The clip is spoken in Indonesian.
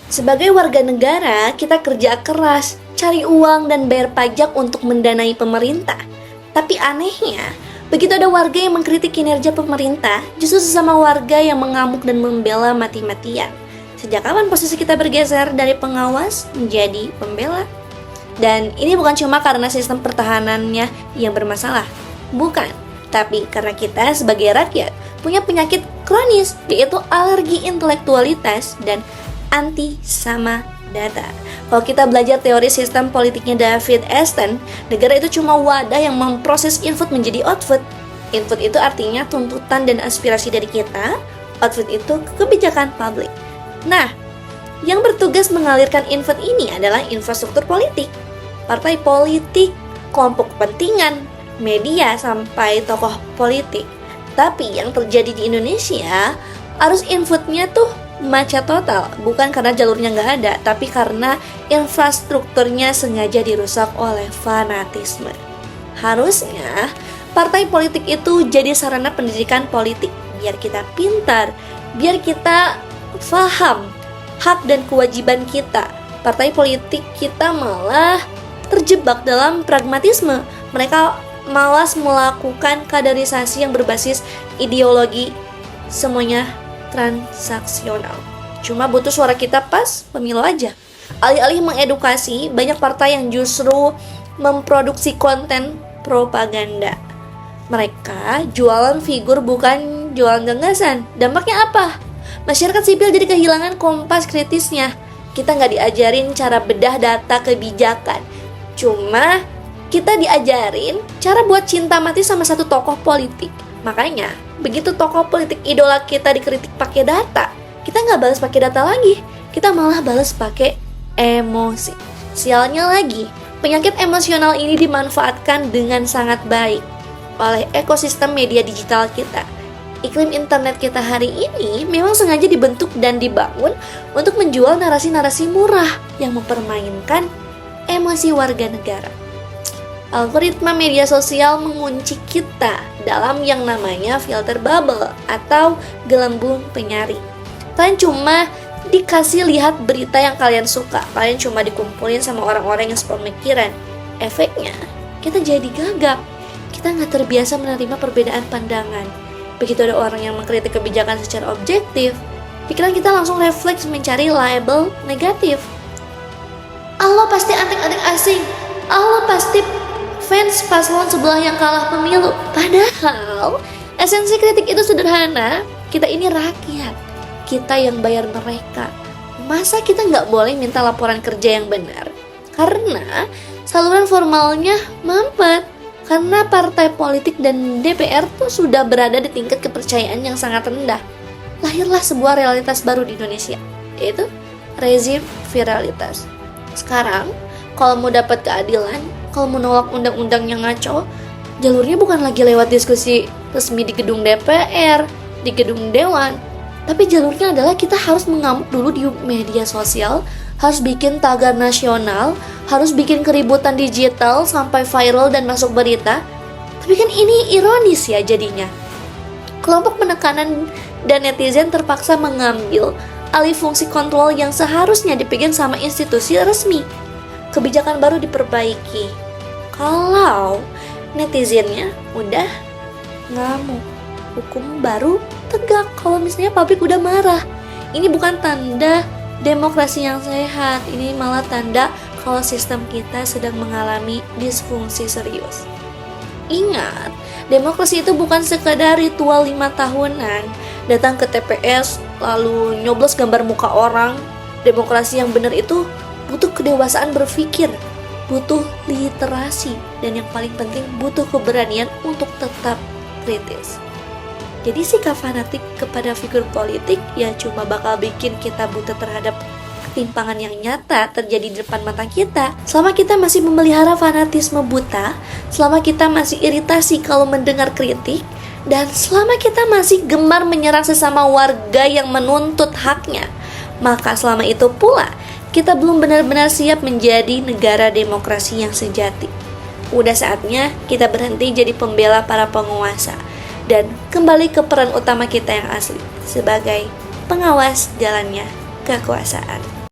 Sebagai warga negara, kita kerja keras, cari uang dan bayar pajak untuk mendanai pemerintah. Tapi anehnya, begitu ada warga yang mengkritik kinerja pemerintah, justru sesama warga yang mengamuk dan membela mati-matian. Sejak kapan posisi kita bergeser dari pengawas menjadi pembela? Dan ini bukan cuma karena sistem pertahanannya yang bermasalah. Bukan, tapi karena kita sebagai rakyat punya penyakit kronis, yaitu alergi intelektualitas dan anti sama data. Kalau kita belajar teori sistem politiknya David Easton, negara itu cuma wadah yang memproses input menjadi output. Input itu artinya tuntutan dan aspirasi dari kita, output itu kebijakan publik. Nah, yang bertugas mengalirkan input ini adalah infrastruktur politik, partai politik, kelompok kepentingan, media, sampai tokoh politik. Tapi yang terjadi di Indonesia, arus inputnya tuh macet total, bukan karena jalurnya nggak ada, tapi karena infrastrukturnya sengaja dirusak oleh fanatisme. Harusnya partai politik itu jadi sarana pendidikan politik, biar kita pintar, biar kita paham hak dan kewajiban kita. Partai politik kita malah terjebak dalam pragmatisme. Mereka malas melakukan kaderisasi yang berbasis ideologi, semuanya transaksional. Cuma butuh suara kita pas pemilu aja. Alih-alih mengedukasi, banyak partai yang justru memproduksi konten propaganda. Mereka jualan figur bukan jualan gagasan. Dampaknya apa? Masyarakat sipil jadi kehilangan kompas kritisnya. Kita nggak diajarin cara bedah data kebijakan. Cuma kita diajarin cara buat cinta mati sama satu tokoh politik. Makanya, begitu tokoh politik idola kita dikritik pakai data, kita nggak balas pakai data lagi. Kita malah balas pakai emosi. Sialnya lagi, penyakit emosional ini dimanfaatkan dengan sangat baik oleh ekosistem media digital kita. Iklim internet kita hari ini memang sengaja dibentuk dan dibangun untuk menjual narasi-narasi murah yang mempermainkan emosi warga negara. Algoritma media sosial mengunci kita dalam yang namanya filter bubble atau gelembung penyaring. Kalian cuma dikasih lihat berita yang kalian suka, kalian cuma dikumpulin sama orang-orang yang sepemikiran. Efeknya, kita jadi gagap. Kita nggak terbiasa menerima perbedaan pandangan. Begitu ada orang yang mengkritik kebijakan secara objektif, pikiran kita langsung refleks mencari label negatif. Allah pasti antek-antek asing. Allah pasti fans paslon sebelah yang kalah pemilu. Padahal esensi kritik itu sederhana. Kita ini rakyat, kita yang bayar mereka. Masa kita nggak boleh minta laporan kerja yang benar? Karena saluran formalnya mampet. Karena partai politik dan DPR tuh sudah berada di tingkat kepercayaan yang sangat rendah. Lahirlah sebuah realitas baru di Indonesia, yaitu rezim viralitas. Sekarang, kalau mau dapat keadilan, kalau mau nolak undang-undang yang ngaco, jalurnya bukan lagi lewat diskusi resmi di gedung DPR, di gedung Dewan, tapi jalurnya adalah kita harus mengamuk dulu di media sosial, harus bikin tagar nasional, harus bikin keributan digital sampai viral dan masuk berita. Tapi kan ini ironis ya jadinya. Kelompok penekanan dan netizen terpaksa mengambil alih fungsi kontrol yang seharusnya dipegang sama institusi resmi. Kebijakan baru diperbaiki kalau netizennya udah ngamuk. Hukum baru tegak kalau misalnya publik udah marah. Ini bukan tanda demokrasi yang sehat, ini malah tanda kalau sistem kita sedang mengalami disfungsi serius. Ingat, demokrasi itu bukan sekadar ritual 5 tahunan, datang ke TPS lalu nyoblos gambar muka orang. Demokrasi yang benar itu butuh kedewasaan berpikir, butuh literasi, dan yang paling penting butuh keberanian untuk tetap kritis. Jadi sikap fanatik kepada figur politik ya cuma bakal bikin kita buta terhadap ketimpangan yang nyata terjadi di depan mata kita. Selama kita masih memelihara fanatisme buta, selama kita masih iritasi kalau mendengar kritik, dan selama kita masih gemar menyerang sesama warga yang menuntut haknya, maka selama itu pula kita belum benar-benar siap menjadi negara demokrasi yang sejati. Udah saatnya kita berhenti jadi pembela para penguasa dan kembali ke peran utama kita yang asli sebagai pengawas jalannya kekuasaan.